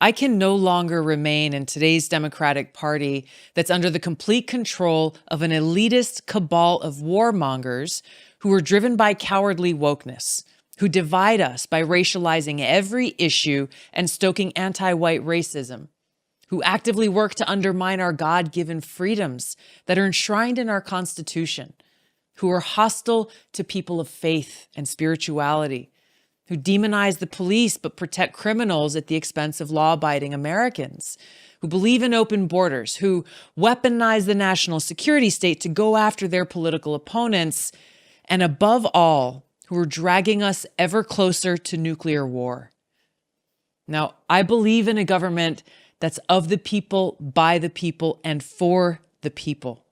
I can no longer remain in today's Democratic Party that's under the complete control of an elitist cabal of warmongers who are driven by cowardly wokeness, who divide us by racializing every issue and stoking anti-white racism, who actively work to undermine our God-given freedoms that are enshrined in our Constitution, who are hostile to people of faith and spirituality, who demonize the police but protect criminals at the expense of law-abiding Americans, who believe in open borders, who weaponize the national security state to go after their political opponents, and above all, who are dragging us ever closer to nuclear war. Now, I believe in a government that's of the people, by the people, and for the people.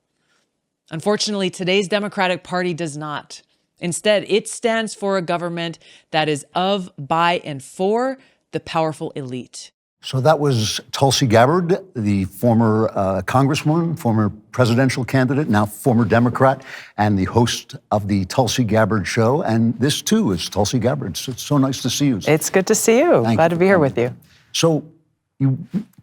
Unfortunately, today's Democratic Party does not. Instead, it stands for a government that is of, by, and for the powerful elite. So that was Tulsi Gabbard, the former congresswoman, former presidential candidate, now former Democrat, and the host of the Tulsi Gabbard Show. And this, too, is Tulsi Gabbard. So it's so nice to see you. It's good to see you. Glad to be here with you. So you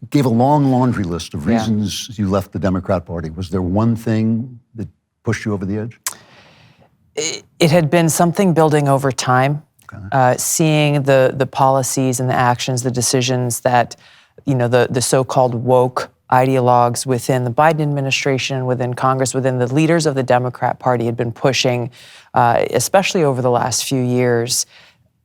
gave a long laundry list of reasons you left the Democrat Party. Was there one thing that pushed you over the edge? It had been something building over time, seeing the policies and the actions, the decisions that, the so-called woke ideologues within the Biden administration, within Congress, within the leaders of the Democrat Party had been pushing, especially over the last few years.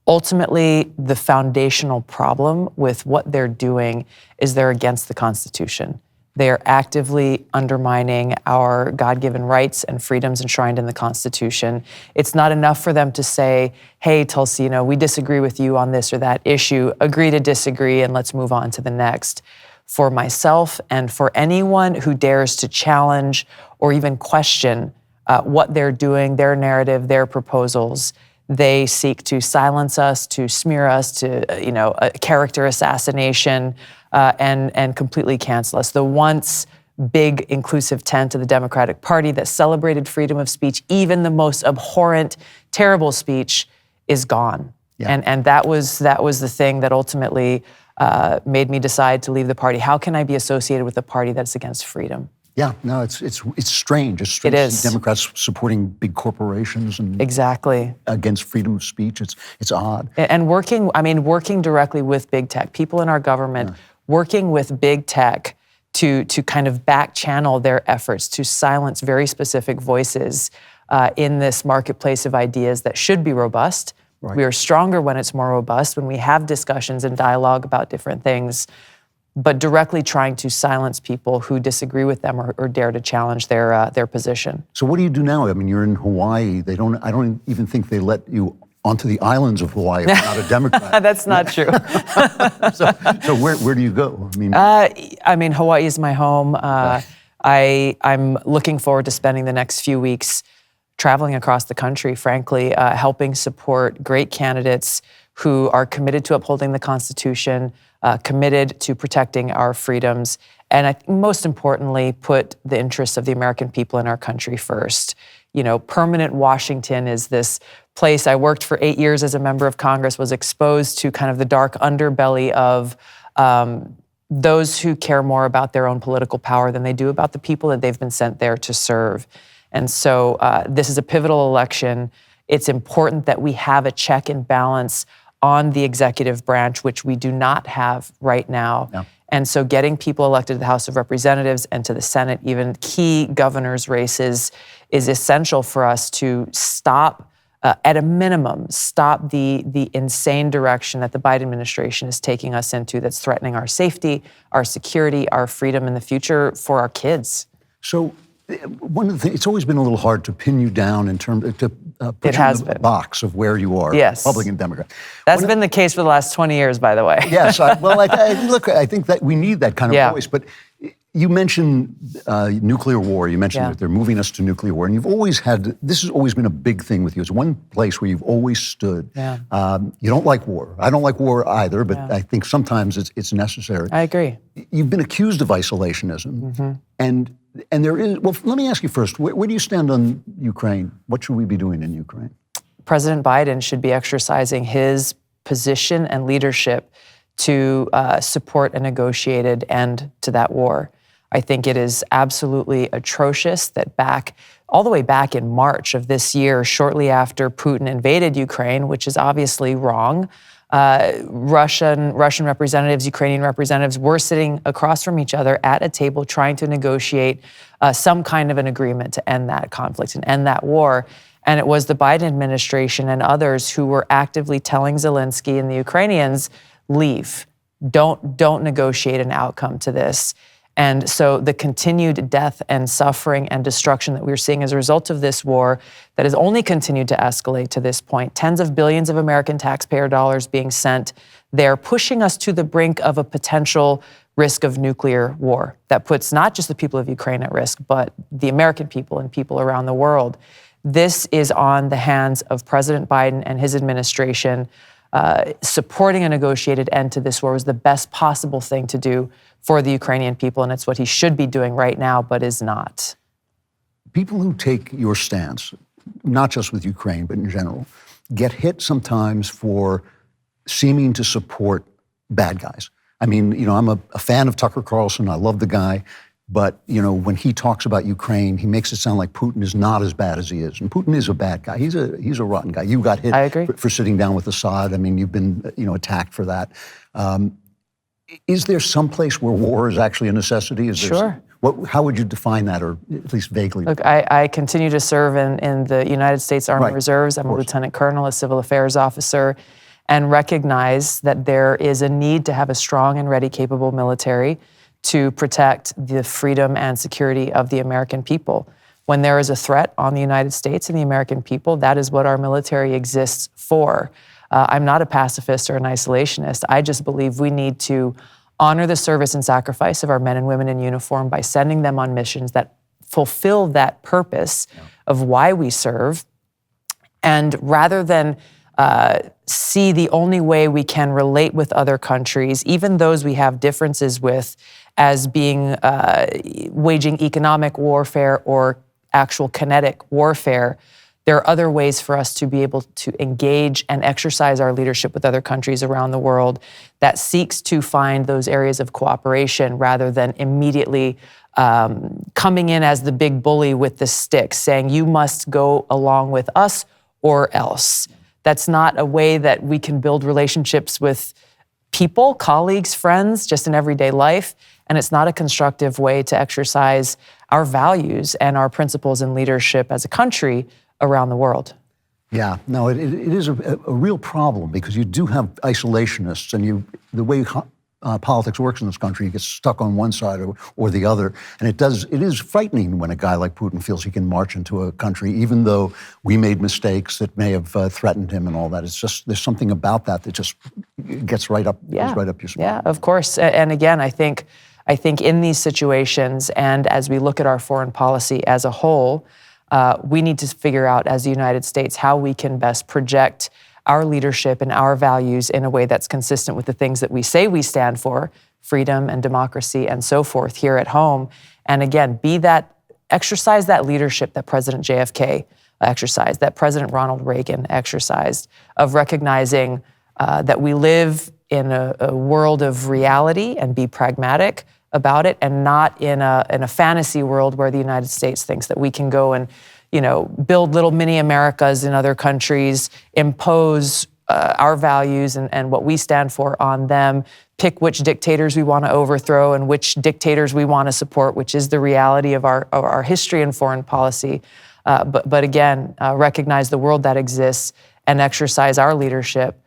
Ultimately, the foundational problem with what they're doing is they're against the Constitution. They are actively undermining our God-given rights and freedoms enshrined in the Constitution. It's not enough for them to say, hey, Tulsi, we disagree with you on this or that issue. Agree to disagree and let's move on to the next. For myself and for anyone who dares to challenge or even question what they're doing, their narrative, their proposals, they seek to silence us, to smear us, to a character assassination, and completely cancel us. The once big inclusive tent of the Democratic Party that celebrated freedom of speech, even the most abhorrent, terrible speech, is gone. Yeah. And that was the thing that ultimately made me decide to leave the party. How can I be associated with a party that's against freedom? Yeah, no, it's strange. It's strange it is. To see Democrats supporting big corporations and exactly against freedom of speech. It's odd. And working directly with big tech, people in our government, working with big tech to kind of back channel their efforts to silence very specific voices in this marketplace of ideas that should be robust. Right. We are stronger when it's more robust, when we have discussions and dialogue about different things, but directly trying to silence people who disagree with them or dare to challenge their position. So what do you do now? I mean, you're in Hawaii. I don't even think they let you onto the islands of Hawaii if you're not a Democrat. That's not true. so where do you go? I mean, Hawaii is my home. I'm looking forward to spending the next few weeks traveling across the country, frankly, helping support great candidates who are committed to upholding the Constitution, committed to protecting our freedoms, and I think most importantly, put the interests of the American people in our country first. Permanent Washington is this place. I worked for 8 years as a member of Congress, was exposed to kind of the dark underbelly of those who care more about their own political power than they do about the people that they've been sent there to serve. And so this is a pivotal election. It's important that we have a check and balance on the executive branch, which we do not have right now. No. And so getting people elected to the House of Representatives and to the Senate, even key governors' races, is essential for us to stop, at a minimum, stop the insane direction that the Biden administration is taking us into that's threatening our safety, our security, our freedom, and the future for our kids. So one of the things, it's always been a little hard to pin you down in terms of put you in the box of where you are, yes. Republican, Democrat. That's been the case for the last 20 years, by the way. Yes, I think that we need that kind of voice. But you mentioned nuclear war. You mentioned that they're moving us to nuclear war, and you've always had. This has always been a big thing with you. It's one place where you've always stood. Yeah. You don't like war. I don't like war either, but I think sometimes it's necessary. I agree. You've been accused of isolationism, and there is. Well, let me ask you first. Where do you stand on Ukraine? What should we be doing in Ukraine? President Biden should be exercising his position and leadership to support a negotiated end to that war. I think it is absolutely atrocious that all the way back in March of this year, shortly after Putin invaded Ukraine, which is obviously wrong, Russian representatives, Ukrainian representatives were sitting across from each other at a table trying to negotiate some kind of an agreement to end that conflict and end that war. And it was the Biden administration and others who were actively telling Zelensky and the Ukrainians, leave, don't negotiate an outcome to this. And so the continued death and suffering and destruction that we're seeing as a result of this war that has only continued to escalate to this point, tens of billions of American taxpayer dollars being sent there, pushing us to the brink of a potential risk of nuclear war that puts not just the people of Ukraine at risk, but the American people and people around the world. This is on the hands of President Biden and his administration. Supporting a negotiated end to this war was the best possible thing to do for the Ukrainian people, and it's what he should be doing right now, but is not. People who take your stance, not just with Ukraine, but in general, get hit sometimes for seeming to support bad guys. I mean, I'm a fan of Tucker Carlson. I love the guy. But, when he talks about Ukraine, he makes it sound like Putin is not as bad as he is. And Putin is a bad guy. He's a rotten guy. You got hit I agree. For sitting down with Assad. I mean, you've been, attacked for that. Is there some place where war is actually a necessity? Sure. How would you define that, or at least vaguely? Look, I continue to serve in the United States Army Reserves. I'm a lieutenant colonel, a civil affairs officer, and recognize that there is a need to have a strong and ready, capable military to protect the freedom and security of the American people. When there is a threat on the United States and the American people, that is what our military exists for. I'm not a pacifist or an isolationist. I just believe we need to honor the service and sacrifice of our men and women in uniform by sending them on missions that fulfill that purpose of why we serve. And rather than see the only way we can relate with other countries, even those we have differences with, as being waging economic warfare or actual kinetic warfare, there are other ways for us to be able to engage and exercise our leadership with other countries around the world that seeks to find those areas of cooperation rather than immediately coming in as the big bully with the stick, saying you must go along with us or else. That's not a way that we can build relationships with people, colleagues, friends, just in everyday life. And it's not a constructive way to exercise our values and our principles in leadership as a country around the world. Yeah, no, it is a real problem because you do have isolationists, and the way politics works in this country, you get stuck on one side or the other, and it is frightening when a guy like Putin feels he can march into a country, even though we made mistakes that may have threatened him and all that. It's just there's something about that just gets right up, goes right up your spine. Yeah, of course. And again, I think in these situations, and as we look at our foreign policy as a whole, we need to figure out as the United States how we can best project our leadership and our values in a way that's consistent with the things that we say we stand for, freedom and democracy and so forth here at home. And again, exercise that leadership that President JFK exercised, that President Ronald Reagan exercised, of recognizing that we live in a world of reality and be pragmatic about it, and not in a fantasy world where the United States thinks that we can go and build little mini Americas in other countries, impose our values and what we stand for on them, pick which dictators we want to overthrow and which dictators we want to support, which is the reality of our history and foreign policy. But again, recognize the world that exists and exercise our leadership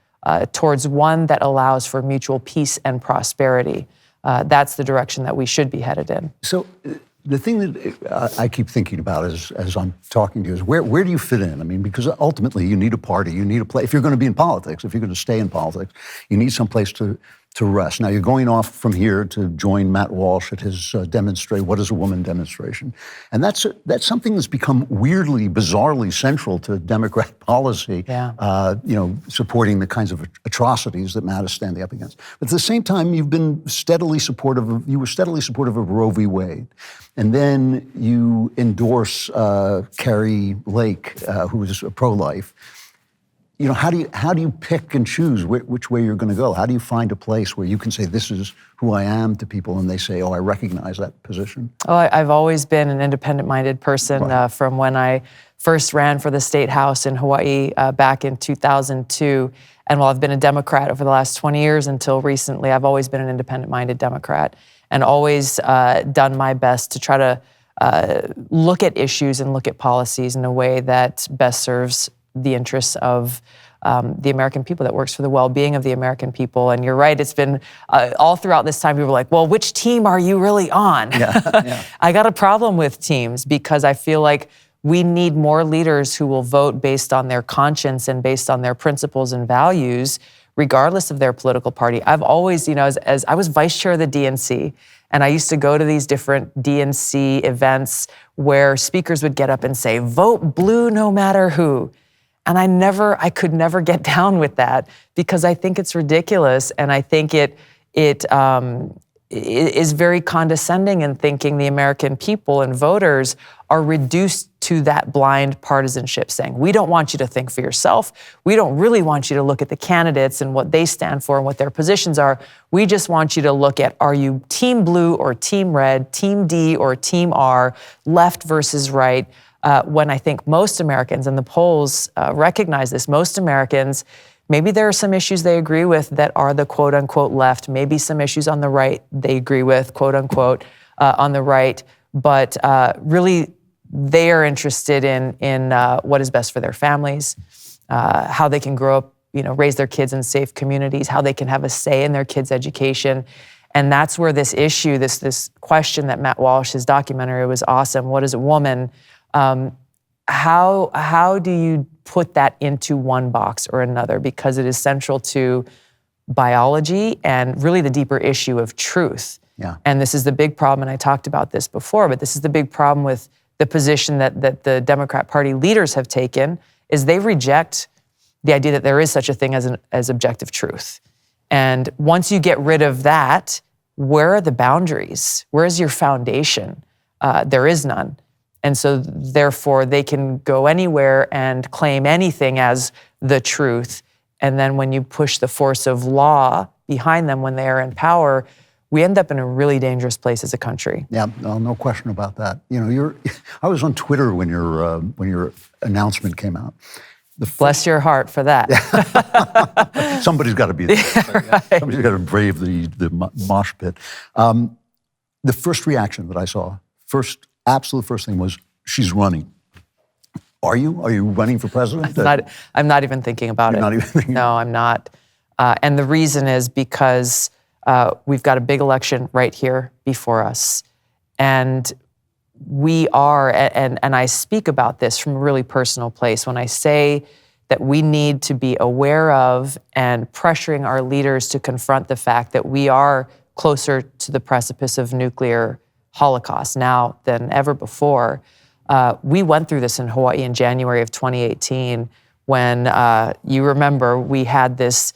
towards one that allows for mutual peace and prosperity. That's the direction that we should be headed in. So the thing that I keep thinking about as I'm talking to you is where do you fit in? I mean, because ultimately you need a party, you need a place. If you're going to be in politics, if you're going to stay in politics, you need some place to rest. Now you're going off from here to join Matt Walsh at his What is a Woman demonstration. And that's something that's become weirdly, bizarrely central to Democrat policy, supporting the kinds of atrocities that Matt is standing up against. But at the same time, you were steadily supportive of Roe v. Wade. And then you endorse Carrie Lake, who is pro-life. how do you pick and choose which way you're going to go? How do you find a place where you can say, this is who I am to people, and they say, oh, I recognize that position? Oh, I've always been an independent-minded person from when I first ran for the state house in Hawaii back in 2002. And while I've been a Democrat over the last 20 years until recently, I've always been an independent-minded Democrat and always done my best to try to look at issues and look at policies in a way that best serves the interests of the American people, that works for the well-being of the American people. And you're right, it's been all throughout this time, people were like, well, which team are you really on? Yeah. I got a problem with teams because I feel like we need more leaders who will vote based on their conscience and based on their principles and values, regardless of their political party. I've always, as I was vice chair of the DNC, and I used to go to these different DNC events where speakers would get up and say, vote blue no matter who. And I could never get down with that because I think it's ridiculous, and I think it is very condescending in thinking the American people and voters are reduced to that blind partisanship, saying, we don't want you to think for yourself. We don't really want you to look at the candidates and what they stand for and what their positions are. We just want you to look at, are you team blue or team red, team D or team R, left versus right? When I think most Americans, and the polls recognize this, most Americans, maybe there are some issues they agree with that are the quote unquote left, maybe some issues on the right they agree with, quote unquote, on the right, but really they are interested in what is best for their families, how they can grow up, raise their kids in safe communities, how they can have a say in their kids' education. And that's where this issue, this question that Matt Walsh's documentary was awesome, what is a woman? How do you put that into one box or another? Because it is central to biology and really the deeper issue of truth. Yeah. And this is the big problem, and I talked about this before, but this is the big problem with the position that the Democrat Party leaders have taken, is they reject the idea that there is such a thing as objective truth. And once you get rid of that, where are the boundaries? Where is your foundation? There is none. And so therefore they can go anywhere and claim anything as the truth. And then when you push the force of law behind them when they are in power, we end up in a really dangerous place as a country. Yeah, no question about that. I was on Twitter when your announcement came out. Bless your heart for that. Somebody's got to be there. Right. Somebody's got to brave the mosh pit. The first reaction that I saw, absolute first thing was, she's running. Are you? Are you running for president? I'm not even thinking about it. You're not even thinking? No, I'm not. And the reason is because we've got a big election right here before us. And we are, and I speak about this from a really personal place when I say that we need to be aware of and pressuring our leaders to confront the fact that we are closer to the precipice of nuclear holocaust now than ever before. We went through this in Hawaii in January of 2018 when, you remember, we had this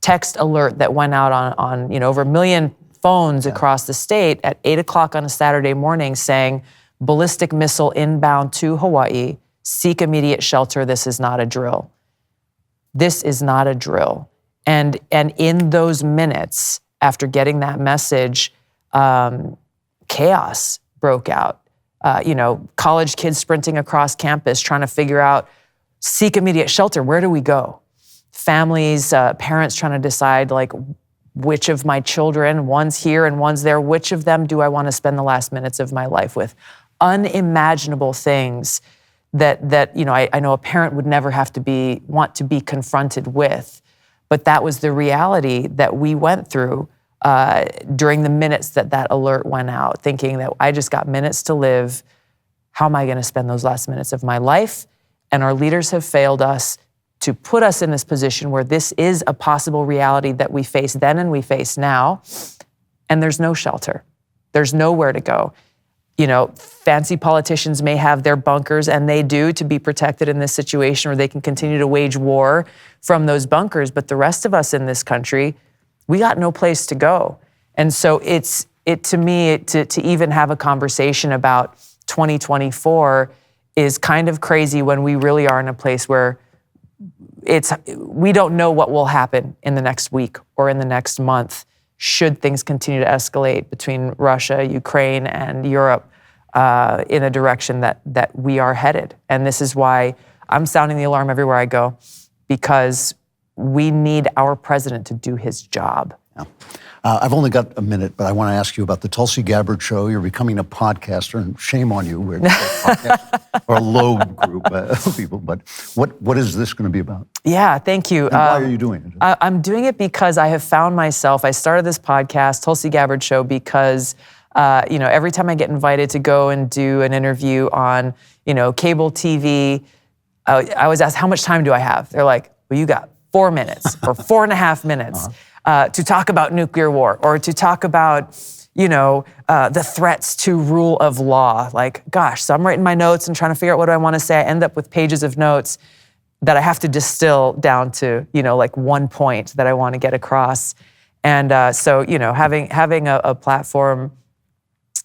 text alert that went out on over 1 million phones across the state at 8 o'clock on a Saturday morning saying, ballistic missile inbound to Hawaii, seek immediate shelter, this is not a drill. This is not a drill. And in those minutes, after getting that message, chaos broke out. College kids sprinting across campus trying to figure out, seek immediate shelter, where do we go? Families, parents trying to decide, which of my children, one's here and one's there, which of them do I want to spend the last minutes of my life with? Unimaginable things that I know a parent would never want to be confronted with. But that was the reality that we went through during the minutes that alert went out, thinking that I just got minutes to live. How am I going to spend those last minutes of my life? And our leaders have failed us to put us in this position where this is a possible reality that we face then and we face now. And there's no shelter. There's nowhere to go. Fancy politicians may have their bunkers, and they do, to be protected in this situation, or they can continue to wage war from those bunkers. But the rest of us in this country, we got no place to go. And so to me, to even have a conversation about 2024 is kind of crazy when we really are in a place where we don't know what will happen in the next week or in the next month should things continue to escalate between Russia, Ukraine, and Europe in a direction that we are headed. And this is why I'm sounding the alarm everywhere I go, because we need our president to do his job. Yeah. I've only got a minute, but I want to ask you about the Tulsi Gabbard show. You're becoming a podcaster, and shame on you. We're a podcast, or a low group of people. But what is this going to be about? Yeah, thank you. And why are you doing it? I'm doing it because I have found myself, I started this podcast, Tulsi Gabbard Show, because every time I get invited to go and do an interview on, cable TV, I was asked, how much time do I have? They're like, well, you got 4 minutes or 4.5 minutes to talk about nuclear war or to talk about, the threats to rule of law. Like, gosh, so I'm writing my notes and trying to figure out what do I want to say. I end up with pages of notes that I have to distill down to, like one point that I want to get across. And so, having a platform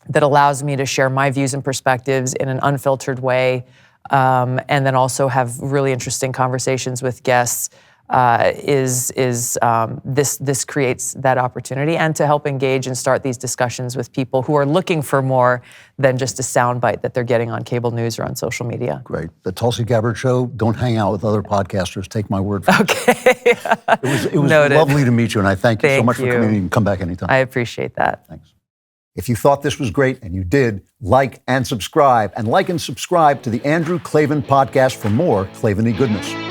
that allows me to share my views and perspectives in an unfiltered way, and then also have really interesting conversations with guests, this creates that opportunity, and to help engage and start these discussions with people who are looking for more than just a soundbite that they're getting on cable news or on social media. Great. The Tulsi Gabbard Show. Don't hang out with other podcasters. Take my word for it. Okay. It was lovely to meet you, and I thank you so much for coming in. You can come back anytime. I appreciate that. Thanks. If you thought this was great, and you did, like and subscribe. And like and subscribe to the Andrew Klavan Podcast for more Klavan-y goodness.